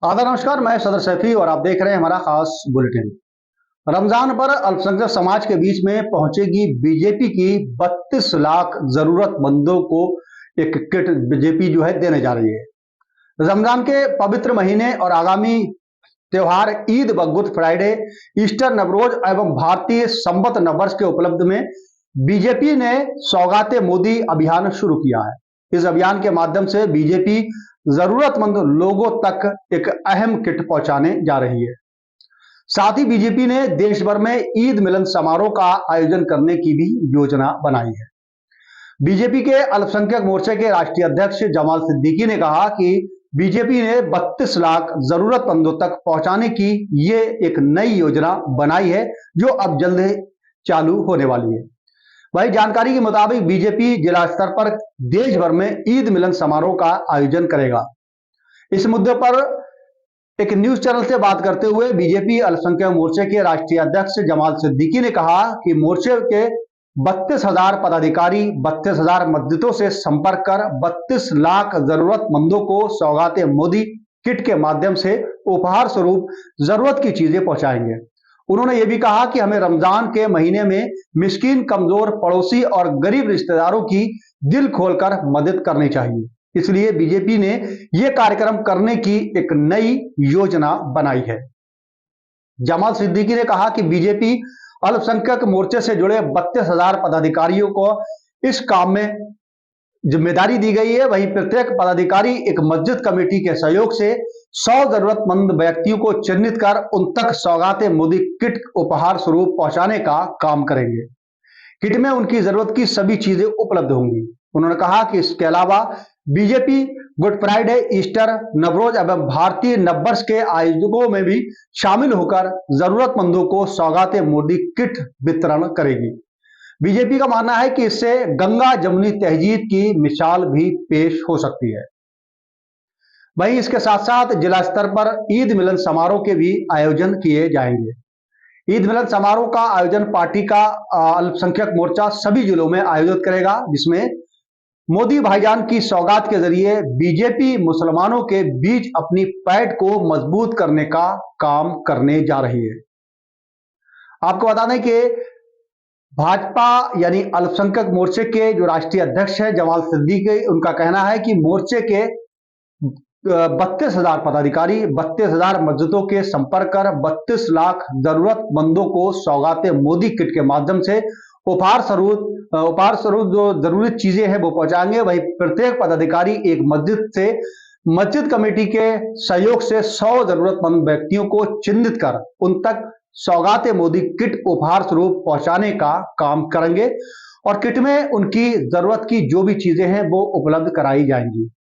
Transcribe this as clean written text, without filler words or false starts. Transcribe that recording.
आदाब नमस्कार, मैं सदर सैफी और आप देख रहे हैं हमारा खास बुलेटिन। रमजान पर अल्पसंख्यक समाज के बीच में पहुंचेगी बीजेपी की 32 लाख जरूरतमंदों को एक किट बीजेपी जो है देने जा रही है। रमजान के पवित्र महीने और आगामी त्योहार ईद व गुड फ्राइडे, ईस्टर, नवरोज एवं भारतीय संवत नववर्ष के उपलब्ध में बीजेपी ने सौगाते मोदी अभियान शुरू किया है। इस अभियान के माध्यम से बीजेपी जरूरतमंद लोगों तक एक अहम किट पहुंचाने जा रही है। साथ ही बीजेपी ने देश भर में ईद मिलन समारोह का आयोजन करने की भी योजना बनाई है। बीजेपी के अल्पसंख्यक मोर्चे के राष्ट्रीय अध्यक्ष जमाल सिद्दीकी ने कहा कि बीजेपी ने 32 लाख जरूरतमंदों तक पहुंचाने की ये एक नई योजना बनाई है जो अब जल्द चालू होने वाली है। वही जानकारी के मुताबिक बीजेपी जिला स्तर पर देश भर में ईद मिलन समारोह का आयोजन करेगा। इस मुद्दे पर एक न्यूज चैनल से बात करते हुए बीजेपी अल्पसंख्यक मोर्चे के राष्ट्रीय अध्यक्ष जमाल सिद्दीकी ने कहा कि मोर्चे के 32,000 पदाधिकारी 32,000 मस्जिदों से संपर्क कर 32 लाख जरूरतमंदों को सौगाते मोदी किट के माध्यम से उपहार स्वरूप जरूरत की चीजें पहुंचाएंगे। उन्होंने ये भी कहा कि हमें रमजान के महीने में मिस्कीन, कमजोर, पड़ोसी और गरीब रिश्तेदारों की दिल खोलकर मदद करनी चाहिए। इसलिए बीजेपी ने यह कार्यक्रम करने की एक नई योजना बनाई है। जमाल सिद्दीकी ने कहा कि बीजेपी अल्पसंख्यक मोर्चे से जुड़े 32,000 पदाधिकारियों को इस काम में जिम्मेदारी दी गई है। वहीं प्रत्येक पदाधिकारी एक मस्जिद कमेटी के सहयोग से 100 जरूरतमंद व्यक्तियों को चिन्हित कर उन तक सौगाते मोदी किट उपहार स्वरूप पहुंचाने का काम करेंगे। किट में उनकी जरूरत की सभी चीजें उपलब्ध होंगी। उन्होंने कहा कि इसके अलावा BJP good Friday, Easter, Navroz एवं भारतीय नववर्ष के आयोजकों में भी शामिल होकर जरूरतमंदों को सौगाते मोदी किट वितरण करेगी। बीजेपी का मानना है कि इससे गंगा जमुनी तहजीब की मिसाल भी पेश हो सकती है। वहीं इसके साथ साथ जिला स्तर पर ईद मिलन समारोह के भी आयोजन किए जाएंगे। ईद मिलन समारोह का आयोजन पार्टी का अल्पसंख्यक मोर्चा सभी जिलों में आयोजित करेगा, जिसमें मोदी भाईजान की सौगात के जरिए बीजेपी मुसलमानों के बीच अपनी पैठ को मजबूत करने का काम करने जा रही है। आपको बता दें कि भाजपा यानी अल्पसंख्यक मोर्चे के जो राष्ट्रीय अध्यक्ष है जमाल सिद्दीकी, उनका कहना है कि मोर्चे के 32,000 पदाधिकारी 32,000 मस्जिदों के संपर्क कर 32 लाख जरूरतमंदों को सौगाते मोदी किट के माध्यम से उपहार स्वरूप जो जरूरी चीजें हैं वो पहुंचाएंगे। वहीं प्रत्येक पदाधिकारी एक मस्जिद से मस्जिद कमेटी के सहयोग से 100 जरूरतमंद व्यक्तियों को चिन्हित कर उन तक सौगाते मोदी किट उपहार स्वरूप पहुंचाने का काम करेंगे और किट में उनकी जरूरत की जो भी चीजें हैं वो उपलब्ध कराई जाएंगी।